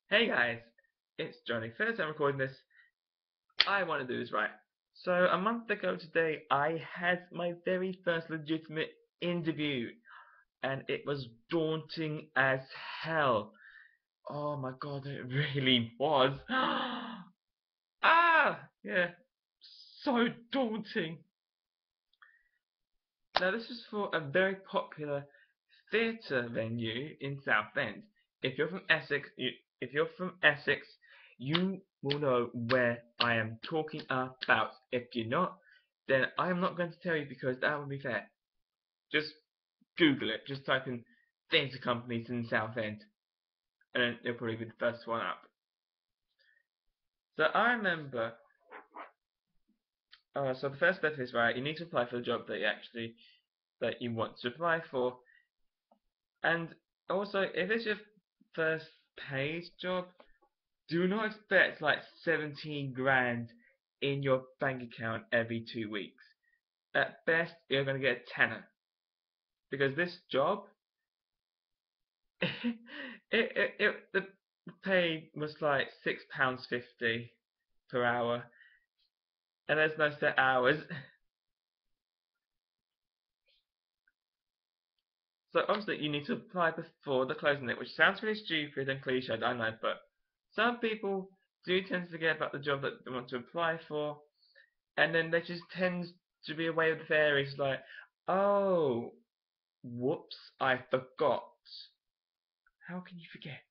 Hey guys, it's Johnny. First time recording this, I want to do this right. So a month ago today, I had my very first legitimate interview, and it was daunting as hell. Oh my god, it really was. Yeah, so daunting. Now this is for a very popular theatre venue in Southend. If you're from Essex, you will know where I am talking about. If you're not, then I am not going to tell you because that would be fair. Just Google it. Just type in theatre companies in Southend, and then it'll probably be the first one up. So I remember. So the first step is right. You need to apply for the job that you want to apply for, and also if it's your first paid job, do not expect like 17 grand in your bank account every 2 weeks. At best, you're going to get a tenner. Because this job, the pay was like £6.50 per hour, and there's no set hours. So obviously, you need to apply before the closing date, which sounds really stupid and cliched, I know, but some people do tend to forget about the job that they want to apply for, and then there just tends to be a way of the fairies like, oh, whoops, I forgot. How can you forget?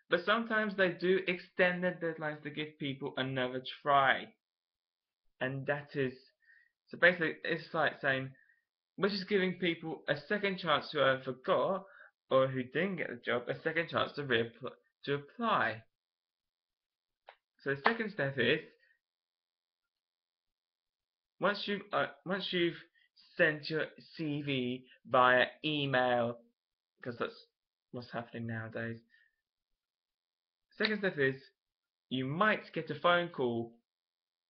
But sometimes they do extend their deadlines to give people another try. And that is, so basically, it's like saying, which is giving people a second chance who either forgot or who didn't get the job a second chance to apply. So the second step is, once you've sent your CV via email, because that's what's happening nowadays. Second step is you might get a phone call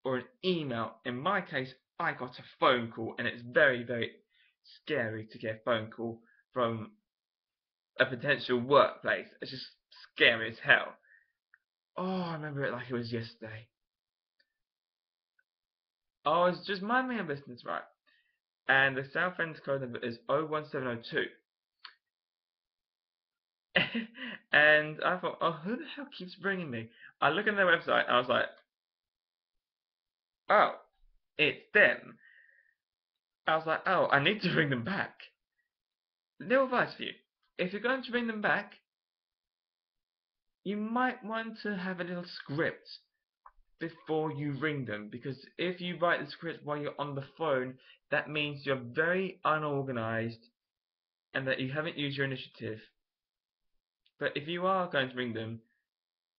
or an email. In my case, I got a phone call, and it's very, very scary to get a phone call from a potential workplace. It's just scary as hell. Oh, I remember it like it was yesterday. I was just minding my own business, right? And the Southend code number is 01702. And I thought, oh, who the hell keeps ringing me? I look at their website, and I was like, oh, it's them. I was like, oh, I need to ring them back. Little advice for you. If you're going to ring them back, you might want to have a little script before you ring them, because if you write the script while you're on the phone, that means you're very unorganized and that you haven't used your initiative. But if you are going to ring them,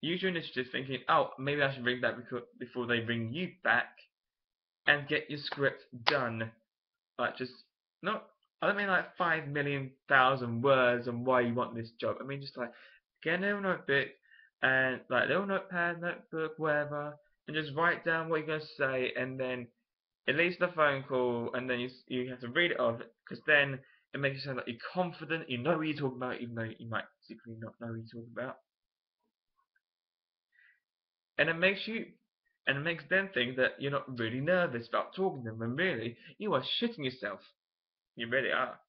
use your initiative thinking, oh, maybe I should ring back before they ring you back, and get your script done. Like, just not, I don't mean like 5,000,000 words on why you want this job. I mean just like get a little notebook and like a little notepad, notebook, whatever, and just write down what you're going to say, and then at least the phone call, and then you have to read it off, because then it makes you sound like you're confident, you know what you're talking about, even though you might secretly not know what you're talking about, and it makes them think that you're not really nervous about talking to them, when really you are shitting yourself. You really are.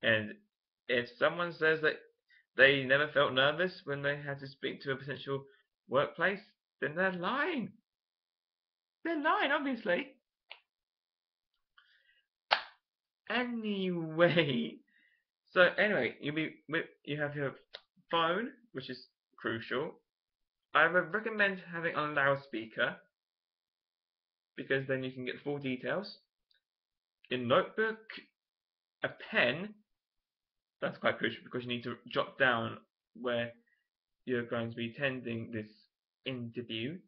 And if someone says that they never felt nervous when they had to speak to a potential workplace, then they're lying. They're lying, obviously. Anyway, so anyway, you have your phone, which is crucial. I would recommend having on a loudspeaker, because then you can get full details. Your notebook, a pen. That's quite crucial because you need to jot down where you're going to be attending this interview.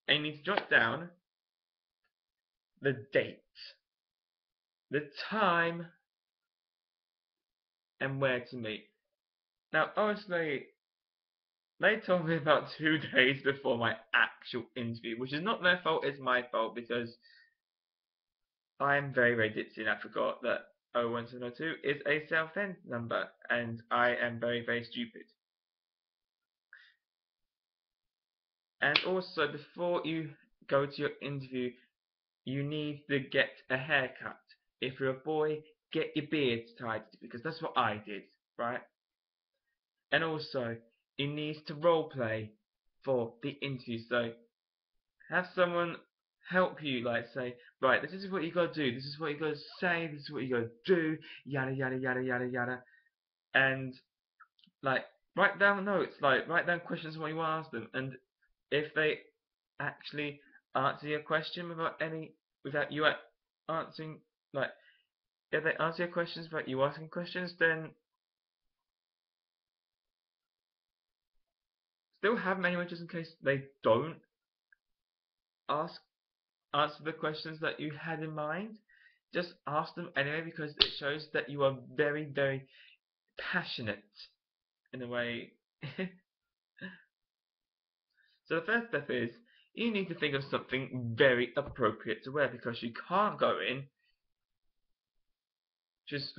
And you need to jot down the date, the time, and where to meet. Now, honestly, they told me about 2 days before my actual interview, which is not their fault, it's my fault, because I'm very, very ditzy and I forgot that 01702 is a Southend number, and I am very, very stupid. And also, before you go to your interview, you need to get a haircut. If you're a boy, get your beard tied, because that's what I did, right? And also, you need to role play for the interview. So have someone help you, like say, right, this is what you gotta do, this is what you gotta say, this is what you gotta do, yada yada yada yada yada, and like write down notes, like write down questions what you want to ask them, and if they actually answer your question without you answering, like if they answer your questions without you asking questions, then still have them anyway, just in case they don't ask answer the questions that you had in mind. Just ask them anyway, because it shows that you are very, very passionate in a way. So the first step is you need to think of something very appropriate to wear, because you can't go in just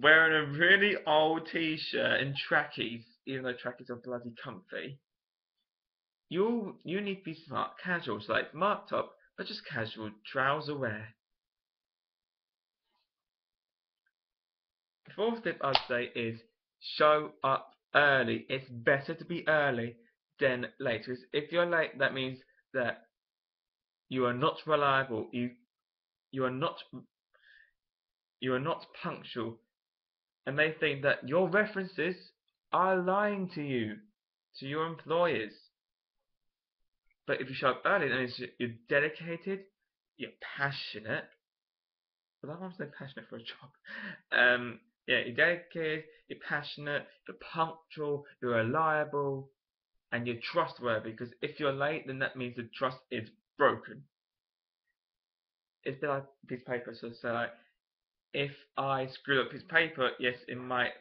wearing a really old t-shirt and trackies, even though trackies are bloody comfy. You need to be smart, casual, so like smart top, but just casual trouser wear. The fourth tip I'd say is show up early. It's better to be early than late. Because if you're late, that means that you are not reliable. You are not punctual, and they think that your references are lying to you, to your employers. But if you show up early, that means you're dedicated, you're passionate. But I want to say passionate for a job. Yeah, you're dedicated, you're passionate, you're punctual, you're reliable, and you're trustworthy. Because if you're late, then that means the trust is broken. It's like a piece of paper. So like, if I screw up a piece of paper, yes, it might.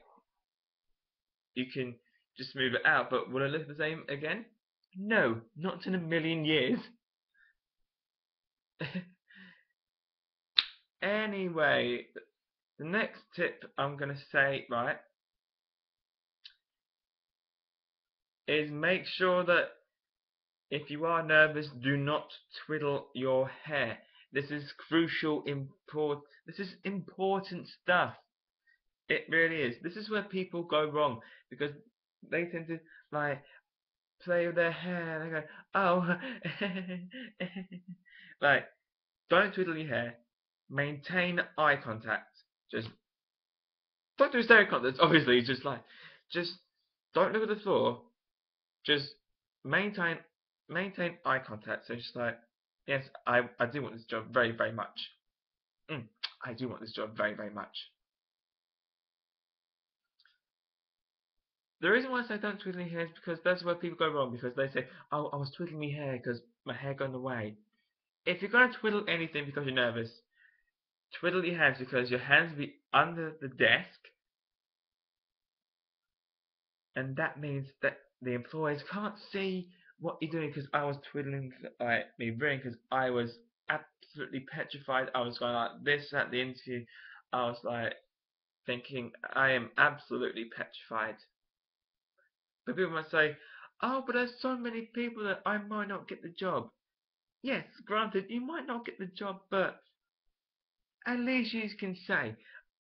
You can just smooth it out, but will it look the same again? No, not in a million years. Anyway, the next tip I'm gonna say, right, is make sure that if you are nervous, do not twiddle your hair. This is crucial, this is important stuff. It really is. This is where people go wrong, because they tend to like play with their hair. They go, oh, like don't twiddle your hair. Maintain eye contact. Just don't do stereo contact. Obviously, just don't look at the floor. Just maintain eye contact. So just like, yes, I do want this job very, very much. I do want this job very, very much. The reason why I say don't twiddle your hair is because that's where people go wrong, because they say, oh, I was twiddling my hair because my hair got in the way. If you're going to twiddle anything because you're nervous, twiddle your hands, because your hands will be under the desk, and that means that the employers can't see what you're doing, because I was twiddling my ring because I was absolutely petrified. I was going like this at the interview. I was like thinking, I am absolutely petrified. But people might say, oh, but there's so many people that I might not get the job. Yes, granted, you might not get the job, but at least you can say,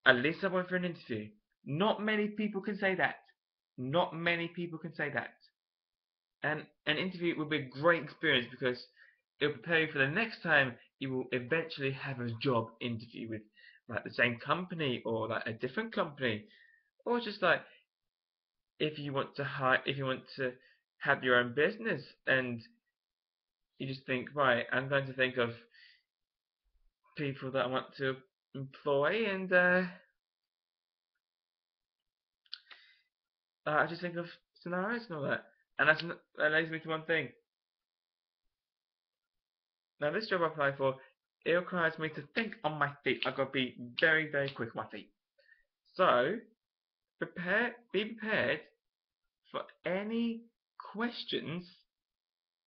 at least I went for an interview. Not many people can say that. Not many people can say that. And an interview will be a great experience, because it will prepare you for the next time you will eventually have a job interview with like the same company, or like a different company, or just like if you want to have your own business, and you just think, right, I'm going to think of people that I want to employ, and I just think of scenarios and all that. And that leads me to one thing. Now, this job I apply for, it requires me to think on my feet. I've got to be very, very quick on my feet. So, be prepared for any questions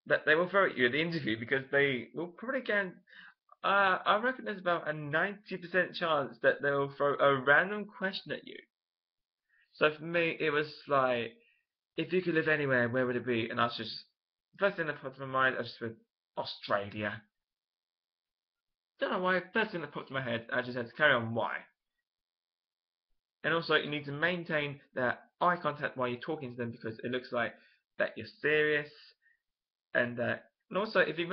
that they will throw at you at the interview, because they will probably I reckon there's about a 90% chance that they'll throw a random question at you. So for me, it was like, if you could live anywhere, where would it be? And I was just, first thing that popped to my mind, I just went, Australia. Don't know why, first thing that popped to my head, I just had to carry on why. And also, you need to maintain that eye contact while you're talking to them because it looks like that you're serious, and also if you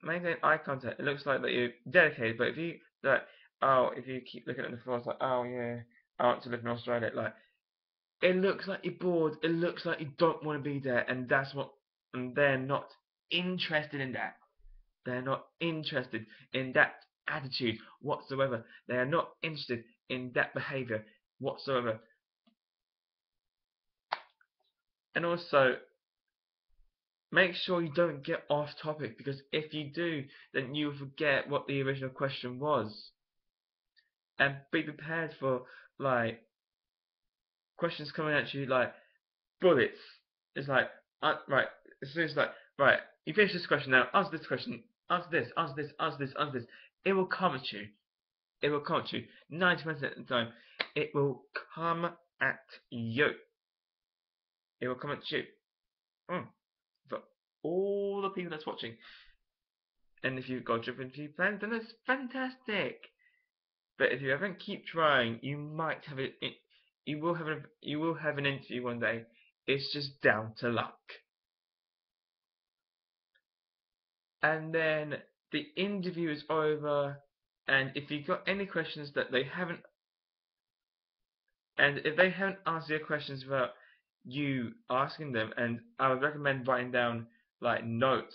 maintain eye contact, it looks like that you're dedicated. But if you if you keep looking at the floor, it's like, oh yeah, I want to live in Australia. Like, it looks like you're bored. It looks like you don't want to be there, and they're not interested in that. They're not interested in that attitude whatsoever. They are not interested in that behavior whatsoever. And also, make sure you don't get off topic, because if you do, then you forget what the original question was. And be prepared for like questions coming at you like bullets. It's like, right, as soon as like, right, you finish this question now, answer this question, answer this, answer this, answer this, answer this. It will come at you. It will come at you. 90% of the time, it will come at you. It will come at you. For all the people that's watching. And if you've got a few plans, then that's fantastic. But if you haven't, keep trying. You might have it. You will have an interview one day. It's just down to luck. And then the interview is over. And if you've got any questions that they haven't, and if they haven't answered your questions without you asking them, and I would recommend writing down like notes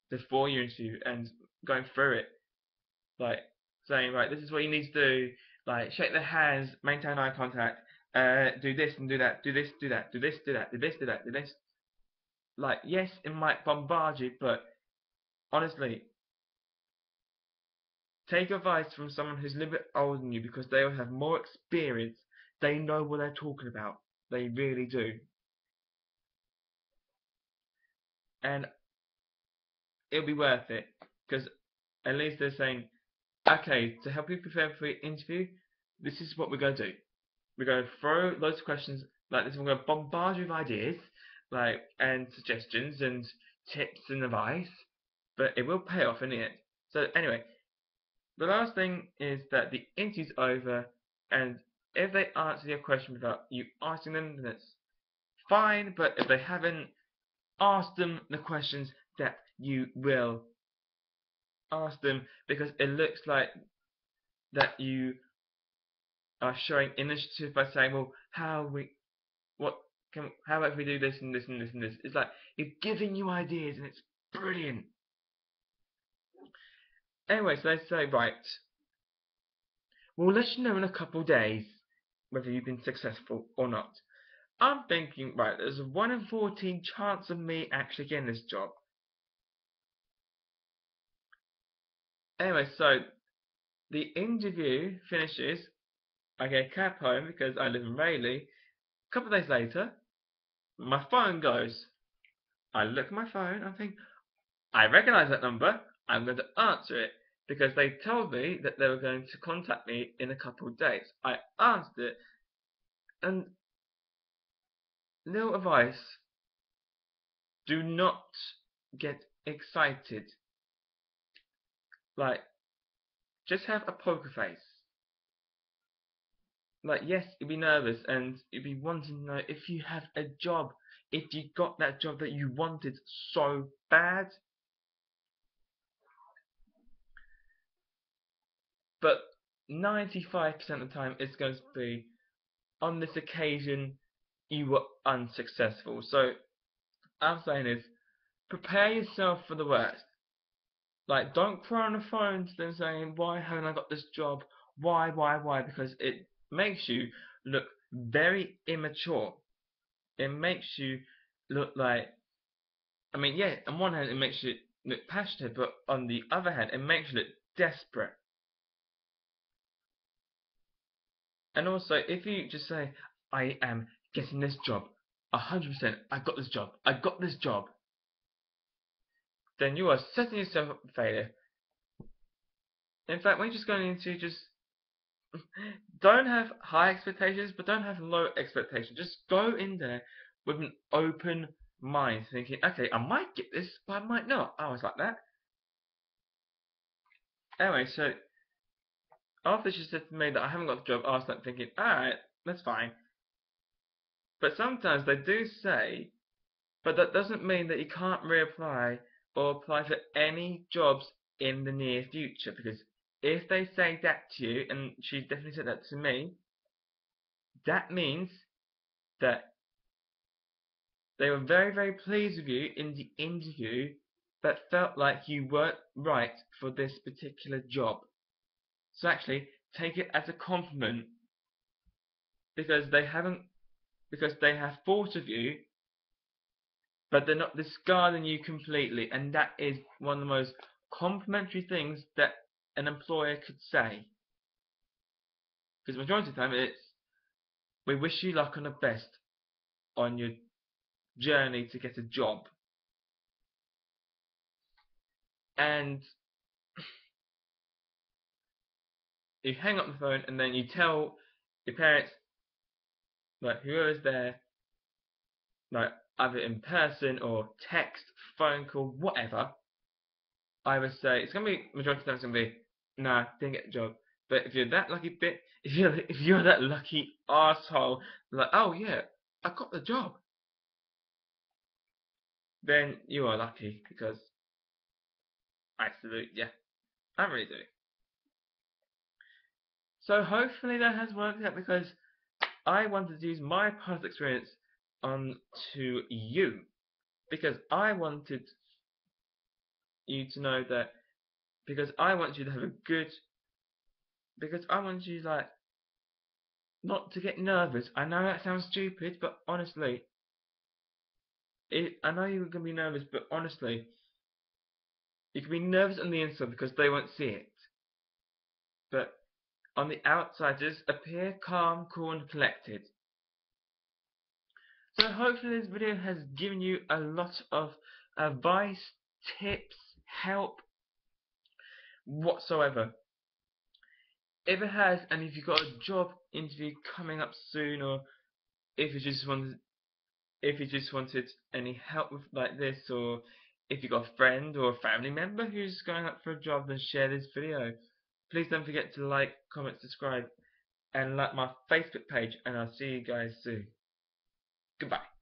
before your interview and going through it, like saying, right, this is what you need to do, like shake their hands, maintain eye contact, do this and do that, do this, do that, do this, do that, do this, do that, do this. Like, yes, it might bombard you, but honestly, take advice from someone who's a little bit older than you, because they will have more experience. They know what they're talking about. They really do. And it'll be worth it, because at least they're saying, okay, to help you prepare for your interview, this is what we're going to do. We're going to throw loads of questions like this. We're going to bombard you with ideas, like, and suggestions and tips and advice, but it will pay off in the end. So anyway, the last thing is that the interview's over, and if they answer your question without you asking them, then it's fine. But if they haven't, ask them the questions that you will ask them, because it looks like that you are showing initiative by saying, well, how about if we do this and this and this and this? It's like you're giving you ideas, and it's brilliant. Anyway, so they say, right, we'll let you know in a couple of days whether you've been successful or not. I'm thinking, right, there's a 1 in 14 chance of me actually getting this job. Anyway, so the interview finishes. I get a cab home because I live in Rayleigh. A couple of days later, my phone goes. I look at my phone, I think, I recognise that number, I'm going to answer it, because they told me that they were going to contact me in a couple of days. I answered it, and little advice, do not get excited. Like, just have a poker face. Like, yes, you'd be nervous, and you'd be wanting to know if you have a job, if you got that job that you wanted so bad. But 95% of the time, it's going to be, on this occasion, you were unsuccessful. So, I'm saying is, prepare yourself for the worst. Like, don't cry on the phone to them saying, why haven't I got this job? Why? Because it makes you look very immature. It makes you look like, I mean, yeah, on one hand, it makes you look passionate, but on the other hand, it makes you look desperate. And also, if you just say, I am getting this job, 100%, I got this job, I got this job, then you are setting yourself up for failure. In fact, when you're just going into just don't have high expectations, but don't have low expectations. Just go in there with an open mind, thinking, okay, I might get this, but I might not. I was like that. Anyway, so after she said to me that I haven't got the job, I was like thinking, alright, that's fine. But sometimes they do say, but that doesn't mean that you can't reapply or apply for any jobs in the near future. Because if they say that to you, and she definitely said that to me, that means that they were very, very pleased with you in the interview, but felt like you weren't right for this particular job. So actually, take it as a compliment because they have thought of you, but they're not discarding you completely, and that is one of the most complimentary things that an employer could say. Because majority of the time, it's we wish you luck on the best on your journey to get a job, and you hang up the phone, and then you tell your parents, like whoever's there, like either in person or text, phone call, whatever. I would say it's gonna be majority of the time it's gonna be nah, didn't get the job. But if you're that lucky if you're that lucky asshole, like oh yeah, I got the job, then you are lucky because I salute you. I really do. So hopefully that has worked out because I wanted to use my past experience on to you because I wanted you to know that because I want you to have a good because I want you like not to get nervous. I know that sounds stupid, but honestly, I know you're gonna be nervous, but honestly, you can be nervous on the inside because they won't see it. But on the outside, just appear calm, cool, and collected. So hopefully this video has given you a lot of advice, tips, help, whatsoever. If it has, and if you've got a job interview coming up soon, or if you just wanted any help with like this, or if you've got a friend or a family member who's going up for a job, then share this video. Please don't forget to like, comment, subscribe, and like my Facebook page, and I'll see you guys soon. Goodbye.